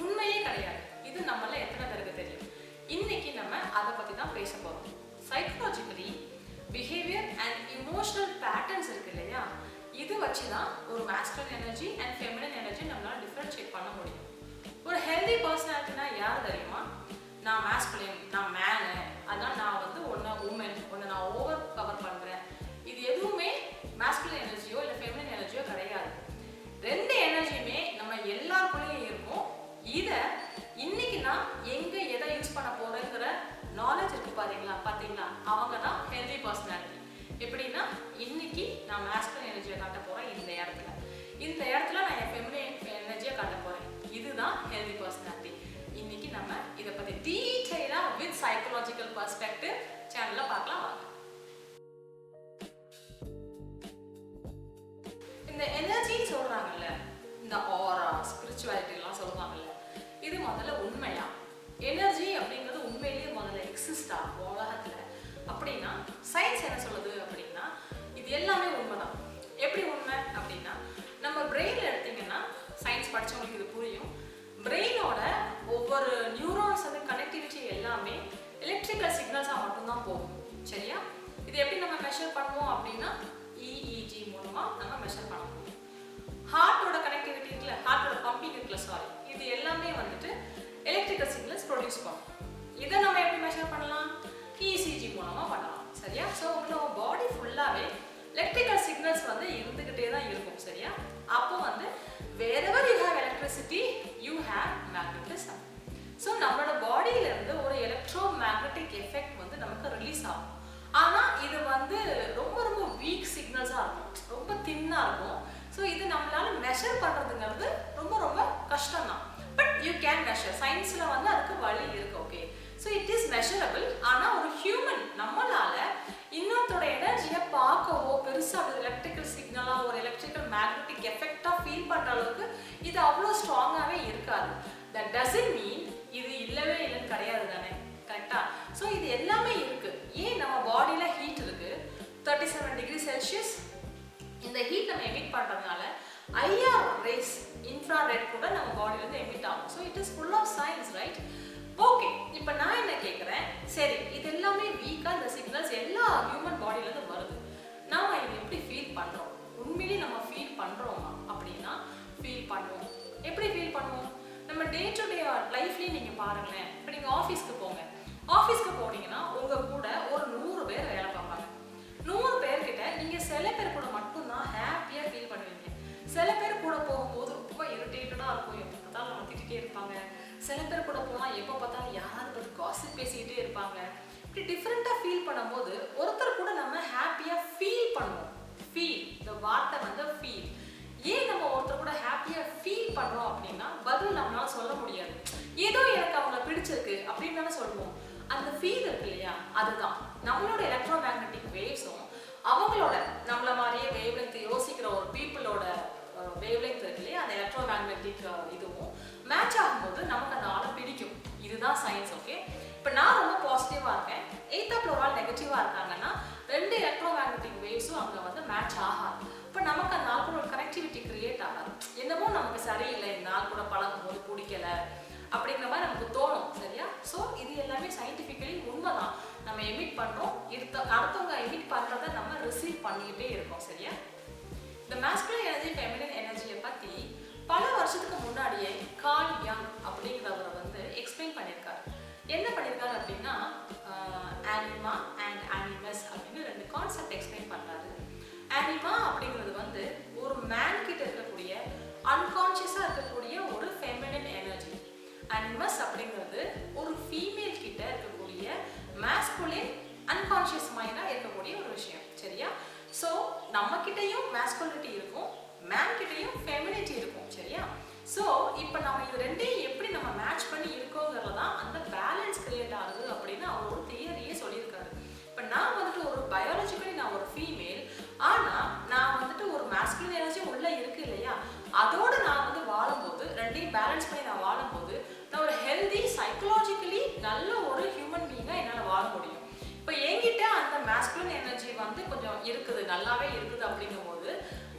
உண்மையே கிடையாது. இது நம்மள எத்தனை பேருக்கு தெரியும்? இன்னைக்கு நம்ம அதை பத்தி தான் பேச போறோம். Psychologically behaviour and emotional patterns இருக்கு இல்லையா, இது வச்சு தான் ஒரு masculine energy and feminine energy நம்மளால டிஃபரன்ஷியேட் பண்ண முடியும். ஒரு ஹெல்தி பர்சனாலிட்டினா யார் தெரியுமா? நான் மாஸ்குலின், நான் மேனு, அதான் நான் வந்து ஒன்று உமன், ஒன்று நான் ஓவர் கவர் பண்ணுறேன், இது எதுவுமே மாஸ்குலின் எனர்ஜியோ இல்லை ஃபெமினின் எனர்ஜியோ கிடையாது. ரெண்டு எனர்ஜியுமே நம்ம எல்லாருக்குள்ளேயும் இருக்கும். இதை இன்னைக்கு நான் எங்கே எதை யூஸ் பண்ண போகிறேங்கிற நாலேஜ் இருக்கு பார்த்தீங்களா, அவங்க தான் ஹெல்தி பர்சனாலிட்டி. எப்படின்னா இன்னைக்கு நான் மாஸ்குலின் எனர்ஜியை காட்ட போகிறேன், இந்த இடத்துல நான் என் ஃபெமினின் எனர்ஜியை காட்ட போகிறேன். இதுதான் ஹெல்தி பர்சனாலிட்டி. இன்னைக்கு நம்ம இதை பற்றி டீட்டெயிலாக வித் சைக்காலஜிக்கல் பர்ஸ்பெக்டிவ் சேனலில் பார்க்கலாம் வாங்க. இந்த எனர்ஜி சொல்கிறாங்கல்ல, இந்த ஆரா ஸ்பிரிச்சுவாலிட்டிலாம் சொல்லுவாங்கல்ல, இது முதல்ல உண்மையா? எனர்ஜி அப்படிங்கிறது உண்மையிலேயே முதல்ல எக்ஸிஸ்டா உலகத்தில் அப்படின்னா சயின்ஸ் என்ன சொல்லுது அப்படின்னா இது எல்லாமே உண்மைதான். எப்படி உண்மை அப்படின்னா, நம்ம பிரெயினில் எடுத்தீங்கன்னா, சயின்ஸ் படித்தவங்களுக்கு இது புரியும், பிரெயினோட ஒவ்வொரு நியூரான்ஸ் வந்து கனெக்டிவிட்டி எல்லாமே எலக்ட்ரிக்கல் சிக்னல்ஸாக மட்டும்தான் போகும். சரியா? இது எப்படி நம்ம மெஷர் பண்ணுவோம் அப்படின்னா EEG மூலமாக நம்ம மெஷர் பண்ண முடியும். ஹார்ட்டோட கனெக்டிவிட்டி இருக்குல்ல, ஹார்ட்டோட பம்பிங் இருக்குல்ல, இது எல்லாமே வந்துட்டு எலக்ட்ரிக்கல் சிக்னல்ஸ் ப்ரொடியூஸ் பண்ணும். இதை நம்ம எப்படி மெஷர் பண்ணலாம்? ECG மூலமாக பண்ணலாம். சரியா? ஸோ நம்ம பாடி ஃபுல்லாகவே எலக்ட்ரிக்கல் சிக்னல்ஸ் வந்து இருந்துக்கிட்டே தான் இருக்கும். சரியா? அப்போ வந்து wherever you have electricity you have magnetism. So நம்மளோட பாடியிலேருந்து ஒரு எலக்ட்ரோ மேக்னெட்டிக் எஃபெக்ட் வந்து நமக்கு ரிலீஸ் ஆகும். ஆனால் இது வந்து ரொம்ப ரொம்ப வீக் சிக்னல்ஸாக இருக்கும், ரொம்ப தின்னாக இருக்கும். ஸோ இது நம்மளால மெஷர் பண்ணுறதுங்கிறது ரொம்ப ரொம்ப கஷ்டம் தான். But you can measure. சயின்ஸில் வந்து அதுக்கு வழி இருக்கு. Okay, so it is measurable. ஆனால் ஒரு ஹியூமன் நம்மளால இன்னொருத்தோட எனர்ஜியை பார்க்கவோ பெருசாக ஒரு எலக்ட்ரிக்கல் சிக்னலாக ஒரு எலக்ட்ரிக்கல் மேக்னெட்டிக் எஃபெக்டாக ஃபீல் பண்ணுற அளவுக்கு இது அவ்வளோ ஸ்ட்ராங்காகவே இருக்காது. தட் டசன்ட் மீன் இது இல்லவே இல்லைன்னு கிடையாது தானே, கரெக்டாக? ஸோ இது எல்லாமே இருக்குது. ஏன் நம்ம பாடியில் ஹீட் இருக்குது, 37 டிகிரி செல்சியஸ். இந்த ஹீட் நம்ம எமிட் பண்ணுறதுனால IR ரேஸ், இன்ஃப்ராரெட் கூட நம்ம பாடியிலேருந்து எமிட் ஆகும். So it is full of science, right? Okay, இப்போ நான் என்ன கேட்குறேன், சரி இது எல்லாமே வீக்காக இந்த சிக்னல்ஸ் எல்லா ஹியூமன் பாடியிலேருந்து வருது, நாம் இதை எப்படி ஃபீல் பண்ணுறோம்? உண்மையிலேயே நம்ம ஃபீல் பண்ணுறோமா அப்படின்னா ஃபீல் பண்ணுவோம். எப்படி ஃபீல் பண்ணுவோம்? நம்ம டே டு டே லைஃப்லேயே நீங்கள் பாருங்களேன். இப்போ நீங்கள் ஆஃபீஸ்க்கு போங்க, ஆஃபீஸ்க்கு போனீங்கன்னா உங்கள் கூட ஒரு 100 பேர் வேலை பார்ப்பாங்க. 100 பேர்கிட்ட நீங்கள் சில பேர் கூட மட்டும்தான் ஹாப்பியாக ஃபீல் பண்ணுவீங்க. சில பேர் கூட போகும்போது ரொம்ப இரிட்டேட்டடாக இருக்கும், எப்போ பார்த்தாலும் நம்ம திட்டிகிட்டே இருப்பாங்க. சில பேர் கூட போனால் எப்போ பார்த்தாலும் யாராவது பற்றி காசிப் பேசிக்கிட்டே இருப்பாங்க. இப்படி டிஃப்ரெண்ட்டாக ஃபீல் பண்ணும்போது ஒருத்தர் கூட நம்ம ஹாப்பியாக ஃபீல் பண்ணுவோம். ஃபீல், இந்த வார்த்தை வந்து ஃபீல். ஏன் நம்ம ஒருத்தர் கூட ஹாப்பியாக ஃபீல் பண்ணுறோம் அப்படின்னா பதில் நம்மளால சொல்ல முடியாது. ஏதோ எனக்கு அவங்கள பிடிச்சிருக்கு அப்படின்னு தானே சொல்லுவோம். அந்த ஃபீல் இருக்கு இல்லையா, அதுதான் நம்மளோட எலக்ட்ரோ மேக்னெட்டிக் வேவ்ஸும் அவங்களோட நம்மள மாதிரியே வேவ்லெங்த் யோசிக்கிற ஒரு பீப்புளோட வேவ்லெங்த் இருக்கு இல்லையா, அந்த எலக்ட்ரோ மேக்னெட்டிக் இதுவும் மேட்ச் ஆகும்போது நமக்கு அந்த ஆளை பிடிக்கும். இதுதான் சயின்ஸ். ஓகே, இப்போ நான் ரொம்ப பாசிட்டிவாக இருக்கேன், எய்த்தாப்பில் ஒரு ஆள் நெகட்டிவாக இருக்காங்கன்னா ரெண்டு எலக்ட்ரோ மேக்னெட்டிக் வேவ்ஸும் அங்கே வந்து மேட்ச் ஆகாது. இப்போ நமக்கு அந்த ஆள் கூட ஒரு கனெக்டிவிட்டி கிரியேட் ஆகாது. என்னமோ நமக்கு சரியில்லை, இந்த ஆள் கூட பழகும் போது பிடிக்கல அப்படிங்கிற மாதிரி நமக்கு தோணும். சரியா? ஸோ இது எல்லாமே சயின்டிஃபிக்கலி உண்மைதான். நம்ம எமிட் பண்ணுறோம், அடுத்தவங்க எமிட் பண்ணுறத நம்ம ரிசீவ் பண்ணிக்கிட்டே இருக்கோம். சரியா? இந்த மாஸ்குலின் எனர்ஜி ஃபெமினின் எனர்ஜியை பற்றி பல வருஷத்துக்கு முன்னாடியே கார்ல் யங் அப்படிங்கிறவர் வந்து எக்ஸ்பிளைன் பண்ணியிருக்காரு. என்ன பண்ணியிருக்காரு அப்படின்னா ஆனிமா அண்ட் அனிமஸ் அப்படின்னு 2 கான்செப்ட் எக்ஸ்பிளைன் பண்ணுறாரு. ஆனிமா அப்படிங்கிறது வந்து ஒரு மேன் கிட்ட இருக்கக்கூடிய அன்கான்ஷியஸாக இருக்கக்கூடிய ஒரு ஃபெமினின் எனர்ஜி. அனிமஸ் அப்படிங்கிறது ஒரு ஃபீமேல் கிட்ட இருக்கக்கூடிய மாஸ்குலின் அன்கான்ஷியஸ் மைண்டாக இருக்கக்கூடிய ஒரு விஷயம். சரியா? ஸோ நம்ம கிட்டையும் மாஸ்குலினிட்டி இருக்கும், மேன் கிட்டையும் ஃபெமினிட்டி இருக்கும். சரியா? ஸோ இப்போ நம்ம இது ரெண்டையும் எப்படி நம்ம மேட்ச் பண்ணி இருக்கோங்கிறது தான் அந்த பேலன்ஸ் கிரியேட் ஆகுது அப்படின்னு அவர் ஒரு தியரியே சொல்லியிருக்காரு. இப்போ நான் வந்துட்டு ஒரு பயாலஜிக்கலி நான் ஒரு ஃபீமேல், ஆனால் நான் வந்துட்டு ஒரு மாஸ்குலின் எனர்ஜி உள்ளே இருக்கு இல்லையா, அதோடு நான் வந்து வாழும்போது ரெண்டையும் பேலன்ஸ் பண்ணி நான் வாழும்போது நான் ஒரு ஹெல்தி சைக்கலாஜிக்கலி நல்ல ஒரு ஹியூமன் பீயிங்காக என்னால் வாழ முடியும். இப்போ என்கிட்ட அந்த மாஸ்குலின் எனர்ஜி வந்து கொஞ்சம் இருக்குது, நல்லாவே இருக்குது அப்படிங்கும்போது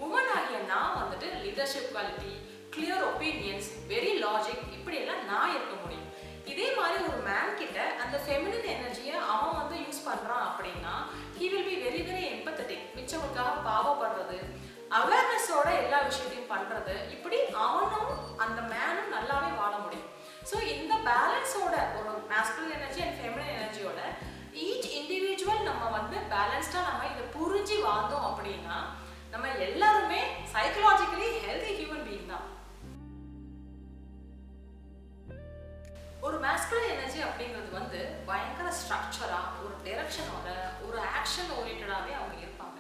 உமன் ஆகிய நான் வந்துட்டு leadership quality, clear opinions, very logic, இப்படியெல்லாம் நான் இருக்க முடியும். இதே மாதிரி ஒரு மேன் கிட்ட அந்த ஃபெமினின் எனர்ஜியை அவன் வந்து யூஸ் பண்ணுறான் அப்படின்னா he will be very very empathetic. மிச்சவங்களுக்காக பாவப்படுறது, அவேர்னஸோட எல்லா விஷயத்தையும் பண்ணுறது, இப்படி அவனும் அந்த மேனும் நல்லாவே வாழ முடியும். ஸோ இந்த பேலன்ஸோட ஒரு மேஸ்குலின் எனர்ஜி அண்ட் ஃபெமினின் எனர்ஜியோட ஈச் இண்டிவிஜுவல் நம்ம வந்து பேலன்ஸ்டாக நம்ம இதை புரிஞ்சு வாழ்ந்தோம் அப்படின்னா நம்ம எல்லாருமே சைக்கலாஜிக்கலி ஹெல்தி ஹியூமன் பீயிங் தான். ஒரு மேஸ்குலின் எனர்ஜி அப்படிங்கிறது வந்து பயங்கர ஸ்ட்ரக்சராக, ஒரு டைரக்ஷனோட, ஒரு ஆக்ஷன் ஓரியன்டாகவே அவங்க இருப்பாங்க.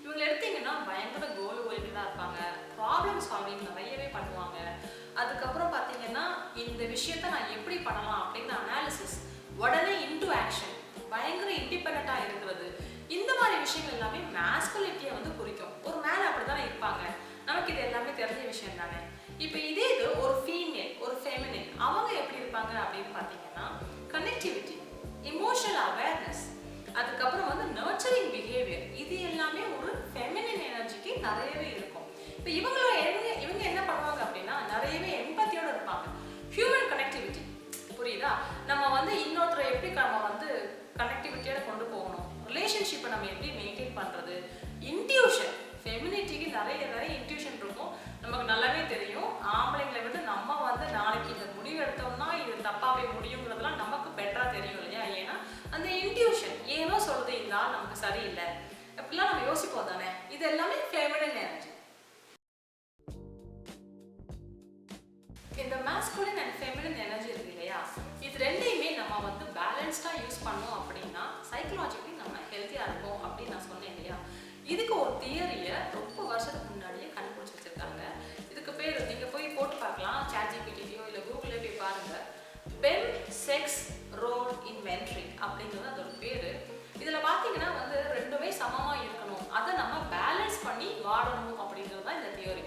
இவங்க எடுத்தீங்கன்னா பயங்கர கோல் ஓரியன்டாக இருப்பாங்க, ப்ராப்ளம் சால்விங் நிறையவே பண்ணுவாங்க. அதுக்கப்புறம் பார்த்தீங்கன்னா இந்த விஷயத்த நான் எப்படி பண்ணலாம் அப்படிங்கிற அனாலிசிஸ், உடனே இன்டு ஆக்ஷன், பயங்கர இண்டிபெண்ட்டாக இருக்கிறது, இந்த மாதிரி விஷயங்கள் எல்லாமே மேஸ்குலிட்டியை வந்து குறிக்கும். ஒரு மேன் அப்படி தானே இருப்பாங்க, நமக்கு இது எல்லாமே தெரிஞ்ச விஷயம் தானே. இப்போ இதே இது ஒரு ஃபீமேல், ஒரு ஃபெமினின், அவங்க எப்படி இருப்பாங்க அப்படின்னு பார்த்தீங்கன்னா கனெக்டிவிட்டி, இமோஷனல் அவேர்னஸ், அதுக்கப்புறம் வந்து நர்ச்சரிங் பிஹேவியர், இது எல்லாமே ஒரு ஃபெமினின் எனர்ஜிக்கு நிறையவே இருக்கும். இப்போ இவங்க என்ன பண்ணுவாங்க அப்படின்னா நிறையவே எம்பத்தியோடு இருப்பாங்க. ஹியூமன் கனெக்டிவிட்டி, புரியுதா? நம்ம வந்து இன்னொருத்தரை எப்படி நம்ம வந்து கனெக்டிவிட்டியோட கொண்டு போகணும், ரிலேஷன்ஷிப்பை நம்ம எப்படி மெயின்டைன் பண்ணுறது, இன்ட்யூஷன், ஃபெமினிட்டிக்கு நிறைய இன்ட்யூஷன் இருக்கும். நமக்கு நல்லாவே தெரியும் ஆம்பளைங்களை விட்டு நம்ம வந்து நாளைக்கு இந்த முடிவு எடுத்தோம்னா இது தப்பாகவே முடியுங்கிறதுலாம் நமக்கு பெட்டராக தெரியும் இல்லையா? ஏன்னா அந்த இன்ட்யூஷன் ஏனோ சொல்றது இந்த ஆள் நமக்கு சரியில்லை அப்படிலாம் நம்ம யோசிப்போம் தானே. இது எல்லாமே ஃபெமினின் எனர்ஜி. இந்த மேஸ்குலின் அண்ட் ஃபெமினின் எனர்ஜி இருக்கு இல்லையா, இது ரெண்டையுமே நம்ம வந்து பேலன்ஸ்டாக யூஸ் பண்ணோம் அப்படின்னா சைக்கலாஜிக்கலி நம்ம ஹெல்த்தியாக இருப்போம் அப்படின்னு நான் சொன்னேன் இல்லையா. இதுக்கு ஒரு தியரியை ரொம்ப வருஷத்துக்கு முன்னாடியே கண்டுபிடிச்சி வச்சிருக்காங்க. இதுக்கு பேர் நீங்கள் போய் போட்டு பார்க்கலாம், ChatGPTலையோ இல்லை கூகுள்லேயோ போய் பாருங்கள். பெம் செக்ஸ் ரோல் இன்வென்ட்ரி அப்படிங்கிறது அதோட பேர். இதில் பார்த்தீங்கன்னா வந்து ரெண்டுமே சமமாக இருக்கணும், அதை நம்ம பேலன்ஸ் பண்ணி வாழணும் அப்படிங்கிறது தான் இந்த தியரி.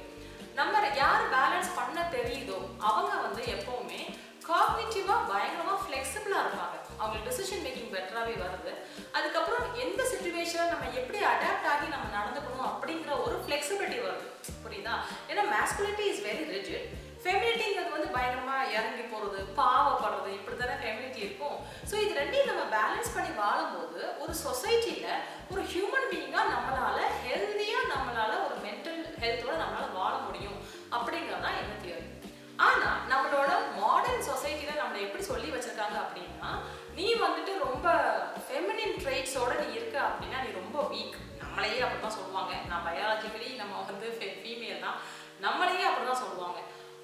நம்ம யார் பேலன்ஸ் பண்ண தெரியுதோ அவங்க வந்து எப்போவுமே காக்னிட்டிவாக பயங்கரமாக ஃப்ளெக்சிபிளாக இருப்பாங்க, அவங்களுக்கு டெசிஷன் மேக்கிங் பெட்டராகவே வருது. அதுக்கப்புறம் எந்த சிச்சுவேஷனில் நம்ம எப்படி அடாப்ட் ஆகி நம்ம நடந்துக்கணும் அப்படிங்கிற ஒரு ஃப்ளெக்சிபிலிட்டி வருது, புரியுதா? ஏன்னா மேஸ்குலிட்டி இஸ் வெரி ரிஜிட், ஃபெமினிட்டிங்கிறது வந்து பயங்கரமாக இறங்கி போகிறது, பாவப்படுறது, இப்படி தானே ஃபெமினிட்டி இருக்கும். ஸோ இது ரெண்டையும் நம்ம பேலன்ஸ் பண்ணி வாழும்போது ஒரு சொசைட்டியில் ஒரு ஹியூமன் பீயிங்காக நம்மளால் ஹெல்த்தியாக, நம்மளால் ஒரு மென்டல் ஹெல்த்தோட நம்மளால் வாழ முடியும் அப்படிங்கிறது தான் என்ன தியரி. ஆனால் நம்மளோட மாடர்ன் சொசைட்டியில் நம்மளை எப்படி சொல்லி வச்சுருக்காங்க அப்படின்னா நீ வந்துட்டு ரொம்ப ஃபெமினின் ட்ரைட்ஸோட நீ இருக்க அப்படின்னா நீ ரொம்ப வீக். நம்மளையே அப்படி தான் சொல்லுவாங்க. நான் பயாலஜிக்கலி நம்ம வந்து ஃபீமேல் தான், நம்மளையே அப்படி தான் சொல்லுவாங்க.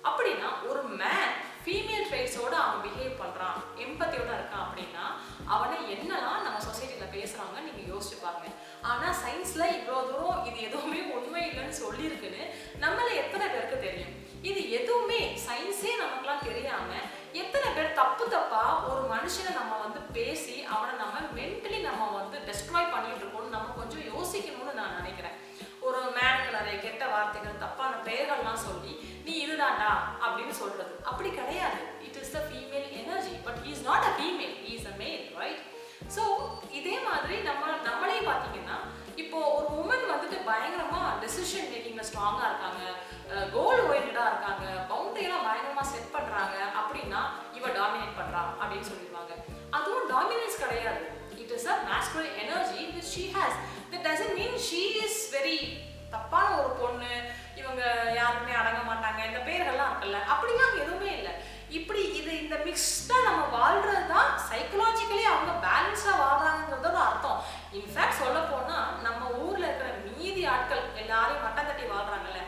அப்படின்னா ஒரு மேன் ஃபீமேல் ட்ரைட்ஸோட அவன் பிஹேவ் பண்ணுறான், எம்பத்தியோட இருக்கான் அப்படின்னா அவனை என்னெல்லாம் நம்ம சொசைட்டியில் பேசுகிறாங்க நீங்கள் யோசிச்சு பாருங்க. ஆனால் சயின்ஸில் இவ்வளோ தூரம் இது எதுவுமே உண்மை இல்லைன்னு சொல்லியிருக்குன்னு நம்மள எத்தனை பேருக்கு தெரியும்? இது எதுவுமே சயின்ஸே நமக்குலாம் தெரியாமல் எத்தனை பேர் தப்பா ஒரு மனுஷனை நம்ம வந்து பேசி அவனை நம்ம மென்டலி நம்ம வந்து டெஸ்ட்ராய் பண்ணிட்டு இருக்கோம்னு நம்ம கொஞ்சம் யோசிக்கணும்னு நான் நினைக்கிறேன். ஒரு மேனுக்கு நிறைய கெட்ட வார்த்தைகள், தப்பான பெயர்கள்லாம் சொல்லி நீ இதுதான்டா அப்படின்னு சொல்றது அப்படி கிடையாது. It is the female energy, but he is not a female, he is a மேல், ரைட்? ஸோ இதே மாதிரி நம்மளே பார்த்தீங்கன்னா இப்போ ஒரு உமன் வந்துட்டு பயங்கரமா டெசிஷன் மேக்கிங்ல ஸ்ட்ராங்கா இருக்காங்க, கோல் ஓரியன்டா இருக்காங்க, பவுண்டரியெல்லாம் பயங்கரமா செட் பண்றாங்க அப்படின்னா இவ டாமினேட் பண்றா அப்படின்னு சொல்லிடுவாங்க. அதுவும் டாமினன்ஸ் கிடையாது. It is a masculine energy which she has. That doesn't mean she is very தப்பான ஒரு பொண்ணு, இவங்க யாருமே அடங்க மாட்டாங்க, இந்த பேர்கள்லாம் இருக்குல்ல, அப்படிலாம் எதுவுமே இல்லை. இப்படி இது இந்த மிக்ஸ்டா நம்ம வாழ்றது தான் சைக்கலாஜிக்கலி அவங்க பேலன்ஸா வாழ்றாங்கிறதோட அர்த்தம். இன்ஃபேக்ட் சொல்ல போனா நம்ம ஊர்ல இருக்கிற மீதி ஆட்கள் எல்லாரையும் மட்டம் தட்டி வாழ்றாங்கல்ல,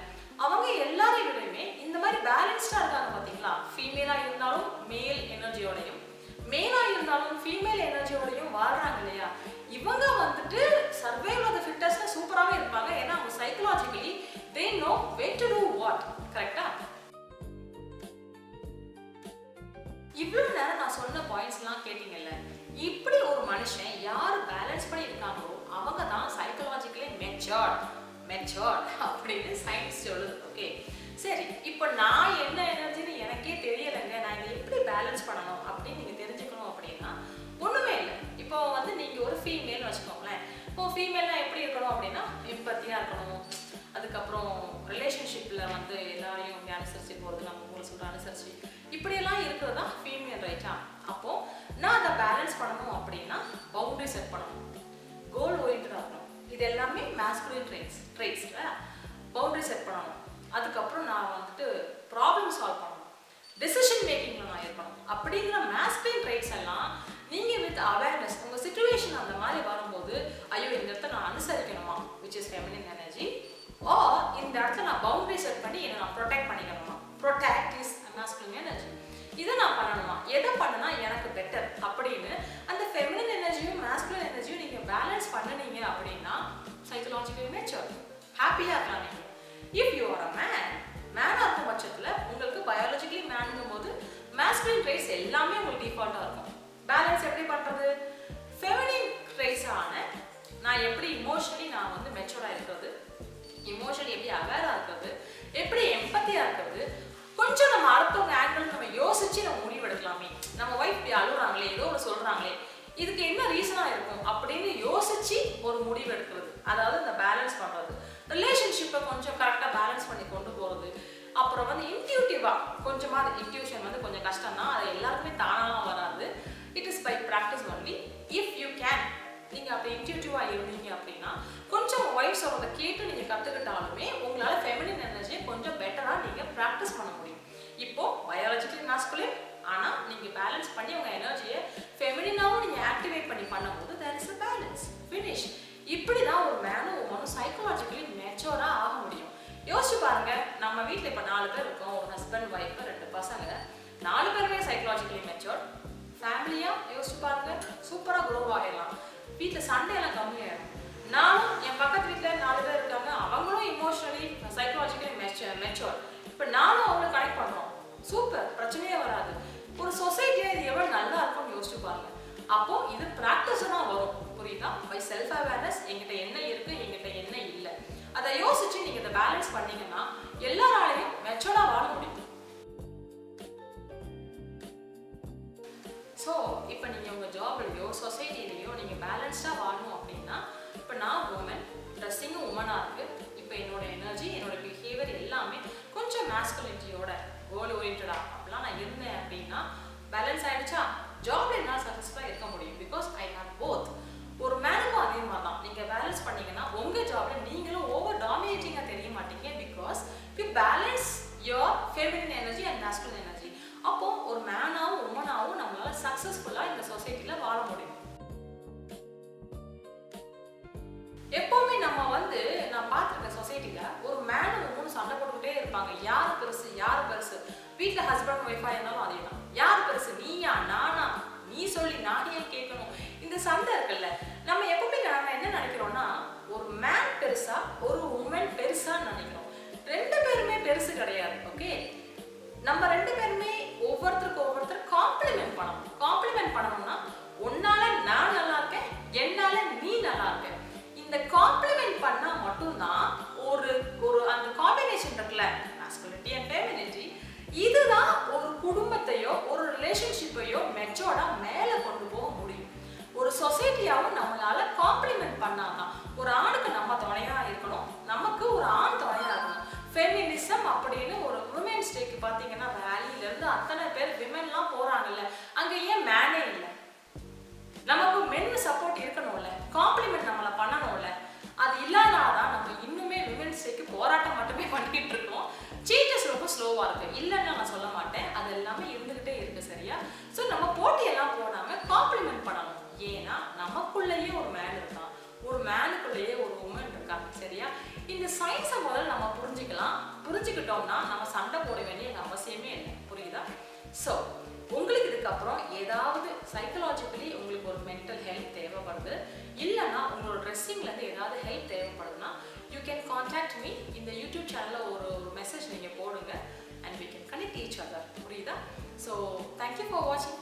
அவங்க எல்லாரையும் விடவே இந்த மாதிரி பேலன்ஸ்டா இருக்காங்க பாத்தீங்களா? ஃபீமேலா இருந்தாலும் மேல் எனர்ஜியோடையும், மேலா இருந்தாலும் ஃபீமேல் எனர்ஜியோடையும் வாழ்றாங்க இல்லையா? இவங்க வந்துட்டு சர்வைவல் ஆஃப் தி ஃபிட்டஸ்ட்ல சூப்பராகவே இருப்பாங்க. ஏன்னா அவங்க psychologically they know when to do what. கரெக்டா? இவ்வளவு நேரம் நான் சொன்ன பாயிண்ட்ஸ்லாம் கேட்டீங்கல்ல, இப்படி ஒரு மனுஷன் யார் பேலன்ஸ் பண்ணி இருக்காங்களோ அவங்க தான் சைக்கலாஜிக்கலி மெச்சூர்ட் அப்படின்னு சயின்ஸ் சொல்லுது. ஓகே, சரி, இப்போ நான் என்ன எனர்ஜின்னு எனக்கே தெரியலைங்க, நான் இதை எப்படி பேலன்ஸ் பண்ணணும் அப்படின்னு நீங்கள் தெரிஞ்சுக்கணும் அப்படின்னா ஒன்றுமே இல்லை. இப்போ வந்து நீங்கள் ஒரு ஃபீமேல்னு வச்சுக்கோங்களேன். இப்போ ஃபீமேல்னா எப்படி இருக்கணும் அப்படின்னா எம்பத்தியாக இருக்கணும், அதுக்கப்புறம் ரிலேஷன்ஷிப்பில் வந்து எல்லாரையும் இங்கே அனுசரித்து போகிறது, நம்ம ஊரில் சொல்கிற அனுசரித்து இப்படியெல்லாம் இருக்கிறது தான் ஃபீமேல் ரைட்டா. அப்போது நான் அதை பேலன்ஸ் பண்ணணும் அப்படின்னா பவுண்டரி செட் பண்ணணும், கோல் ஓரியன்டாக இருக்கணும். இது எல்லாமே மேஸ்குலின் ட்ரைட்ஸில் பவுண்டரி செட் பண்ணணும். அதுக்கப்புறம் நான் வந்துட்டு ப்ராப்ளம் சால்வ் பண்ணணும், டெசிஷன் மேக்கிங்கில் நான் இருக்கணும். அப்படிங்கிற மேஸ்குலின் ட்ரைட்ஸ் எல்லாம் நீங்கள் வித் அவேர்னஸ் உங்கள் சிச்சுவேஷன் அந்த மாதிரி வரும்போது, ஐயோ இந்த இடத்த நான் அனுசரிக்கணுமா, விச் இஸ் ஃபெமினின் எனர்ஜி, ஓ இந்த இடத்துல நான் பவுண்டரி செட் பண்ணி என்னை நான் ப்ரொடெக்ட் பண்ணிக்கணுமா, ப்ரொடெக்ட் இஸ் மேஸ்குலின் எனர்ஜி. இதை நான் பண்ணணுமா, எதை பண்ணுனா எனக்கு பெட்டர் அப்படின்னு அந்த ஃபெமினின் எனர்ஜியும் மேஸ்குலின் எனர்ஜியும் நீங்கள் பேலன்ஸ் பண்ணினீங்க அப்படின்னா சைக்கலாஜிக்கலி மெச்சூர், ஹாப்பியாக இருக்கலாம். நீங்கள் இஃப் யூ ஆர் அ மேனாக இருக்கும் பட்சத்தில் உங்களுக்கு பயாலஜிக்கலி மேனுங்கும் போது மேஸ்குலின் ட்ரைட்ஸ் எல்லாமே உங்களுக்கு டிஃபால்ட்டாக இருக்கும். பேலன்ஸ் எப்படி பண்ணுறது, ஃபெமினின் ட்ரைட்ஸான நான் எப்படி இமோஷனலி நான் வந்து மெச்சூராக இருக்கிறது, இமோஷனலி எப்படி அவேராக இருக்கிறது, எப்படி எம்பத்தியாக இருக்கிறது, கொஞ்சம் நம்ம அடுத்தவங்க ஆங்கிள் நம்ம யோசிச்சு நம்ம முடிவு எடுக்கலாமே. நம்ம ஒய்ஃப் இப்படி அழுகுறாங்களே, ஏதோ ஒரு சொல்றாங்களே, இதுக்கு என்ன ரீசனாக இருக்கும் அப்படின்னு யோசிச்சு ஒரு முடிவு எடுக்கிறது, அதாவது இந்த பேலன்ஸ் பண்ணுறது. ரிலேஷன்ஷிப்பை கொஞ்சம் கரெக்டாக பேலன்ஸ் பண்ணி கொண்டு போகிறது. அப்புறம் வந்து இன்ட்யூட்டிவாக கொஞ்சமாக இன்ட்யூஷன் வந்து கொஞ்சம் கஷ்டம் தான், அது எல்லாருக்குமே தானாலாம் வராது. It is by practice only. If you can நீங்கள் அப்படி இன்ட்யூட்டிவாக இருந்தீங்க அப்படின்னா கொஞ்சம் ஒய்ஃப் சொல்கிறத கேட்டு நீங்கள் கற்றுக்கிட்டாலுமே உங்களால் ஃபெமினின் எனர்ஜியை கொஞ்சம் பெட்டராக நீங்கள் ப்ராக்டிஸ் பண்ண முடியும். இப்போது பயாலஜிக்கலி மேஸ்குலின், ஆனால் நீங்கள் பேலன்ஸ் பண்ணி உங்கள் எனர்ஜியை ஃபெமினினாவும் நீங்கள் ஆக்டிவேட் பண்ணி பண்ணும்போது there is a balance finish. இப்படி தான் ஒரு மேனும் உமனும் சைக்கலாஜிக்கலி மெச்சூராக ஆக முடியும். யோசிச்சு பாருங்க, நம்ம வீட்டில் இப்போ 4 பேர் இருக்கோம், ஒரு ஹஸ்பண்ட் ஒய்ஃபு 2 பசங்க, 4 பேருமே சைக்கலாஜிக்கலி மெச்சூர். ஃபேமிலியாக யோசிச்சு பாருங்க, சூப்பராக க்ரோ ஆகிடலாம். வீட்டில் சண்டையெல்லாம் கம்மியாயிடும். நானும் என் பக்கத்து வீட்டில் 4 பேர் இருக்காங்க, அவங்களும் இமோஷனலி சைக்கலாஜிக்கலி மெச்சூர். இப்போ நானும் அவங்களை கனெக்ட் பண்ணுறோம், சூப்பர், பிரச்சனையே வராது. ஒரு சொசைட்டியில் இது எவ்வளோ நல்லா இருக்கும்னு யோசிச்சு பாருங்க. அப்போ இது ப்ராக்டிஸ் தான் வரும், புரியுதா? பை செல்ஃப் அவேர்னஸ், எங்கிட்ட என்ன இருக்கு, எங்கிட்ட என்ன இல்லை, அதை யோசிச்சு நீங்க இதை பேலன்ஸ் பண்ணீங்கன்னா எல்லாராலையும் மெச்சூர்டா வாழ முடியும். ஸோ இப்போ நீங்கள் உங்கள் ஜாப்லையோ சொசைட்டிலையோ நீங்கள் பேலன்ஸ்டாக வாழணும் அப்படின்னா, இப்போ நான் உமன், ட்ரெஸ்ஸிங்கும் உமனாக இருக்குது, இப்போ என்னோட எனர்ஜி என்னோட பிஹேவியர் எல்லாமே கொஞ்சம் மேஸ்குலினிட்டியோட கோல் ஓரியன்டாக அப்படிலாம் நான் இருந்தேன் அப்படின்னா பேலன்ஸ் ஆகிடுச்சா, ஜாப்ல என்னால் சக்ஸஸ்ஃபுல்லாக இருக்க முடியும். Because I have both. ஒரு மேனுக்கும் அதே மாதிரி தான், நீங்கள் பேலன்ஸ் பண்ணீங்கன்னா உங்கள் ஜாப்ல நீங்களும் ஓவர் டாமினேட்டிங்காக தெரிய மாட்டீங்க. Because you balance your feminine energy and masculine energy. அப்போ ஒரு மேனாவும் உமனாவும் நம்மளால சக்ஸஸ்ஃபுல்லாக இந்த சொசைட்டியில் வாழ முடியும். எப்பவுமே நம்ம வந்து நான் பார்த்துருக்கேன் சொசைட்டியில் ஒரு மேனும் உமனும் சண்டை போட்டுக்கிட்டே இருப்பாங்க. யார் பெருசு யார் பெருசு, வீட்டில் ஹஸ்பண்ட் ஒய்ஃபாக இருந்தாலும் அதே தான், யார் பெருசு, நீயா நானா, நீ சொல்லி நானே கேட்கணும், இந்த சண்டை இருக்குல்ல. நம்ம எப்பவுமே நம்ம என்ன நினைக்கிறோம்னா, ஒரு மேன் பெருசா ஒரு உமன் பெருசான்னு நினைக்கிறோம். 2 பேருமே பெருசு கிடையாது. ஓகே, நம்ம 2 பேருமே ஒவ்வொருத்தருக்கு ஒவ்வொருத்தர் காம்ப்ளிமெண்ட் பண்ணணும். காம்ப்ளிமெண்ட் பண்ணணும்னா உன்னால நான் நல்லா இருக்கேன், என்னால நீ நல்லா இருக்க. இந்த காம்ப்ளிமெண்ட் பண்ணா மட்டும்தான் ஒரு ஒரு அந்த காம்பினேஷன் இருக்குல்ல, மாஸ்குலினிட்டி அண்ட் ஃபெமினிட்டி, இதுதான் ஒரு குடும்பத்தையோ ஒரு ரிலேஷன்ஷிப்பையோ மெச்சூர்டா மேலே கொண்டு போக முடியும். ஒரு சொசைட்டியாவும் நம்மளால காம்ப்ளிமெண்ட் பண்ணாதான். ஒரு ஆணுக்கு நம்ம துணையா இருக்கணும், நமக்கு ஒரு ஆண் துணையா இருக்கணும். ஃபெமினிசம் அப்படின்னு ஒரு விமென்ஸ் டேக்கு பார்த்தீங்கன்னா ரேலியிலேருந்து அத்தனை பேர் விமென்லாம் போகிறாங்கல்ல, அங்கே ஏன் மேனே இல்லை? நமக்கு மென் சப்போர்ட் இருக்கணும்ல, காம்ப்ளிமெண்ட் நம்மளை பண்ணணும்ல. அது இல்லாதான் நம்ம இன்னுமே விமென்ஸ் டேக்கு போராட்டம் மட்டுமே பண்ணிட்டு இருக்கோம். சேஞ்சஸ் ரொம்ப ஸ்லோவாக இருக்குது, இல்லைன்னு நான் சொல்ல மாட்டேன், அது எல்லாமே இருந்துக்கிட்டே இருக்குது. சரியா? ஸோ நம்ம போட்டியெல்லாம் போடாமல் காம்ப்ளிமெண்ட் பண்ணணும். ஏன்னா நமக்குள்ளேயே ஒரு மேன் இருக்கான், ஒரு மேனுக்குள்ளேயே ஒரு உமன் இருக்காங்க. சரியா? இந்த சயின்ஸை முதல்ல நம்ம புரிஞ்சுக்கிட்டோம்னா நம்ம சண்டை போட வேண்டிய அவசியமே இல்லை. புரியுதா? ஸோ உங்களுக்கு இதுக்கப்புறம் ஏதாவது சைக்கலாஜிக்கலி உங்களுக்கு ஒரு மென்டல் ஹெல்ப் தேவைப்படுது, இல்லைன்னா உங்களோட ட்ரெஸ்ஸிங்லேருந்து ஏதாவது ஹெல்ப் தேவைப்படுதுன்னா யூ கேன் கான்டாக்ட் மீ. இந்த யூடியூப் சேனலில் ஒரு மெசேஜ் நீங்கள் போடுங்க, and we can connect each other. புரியுதா? ஸோ தேங்க்யூ ஃபார் வாட்சிங்.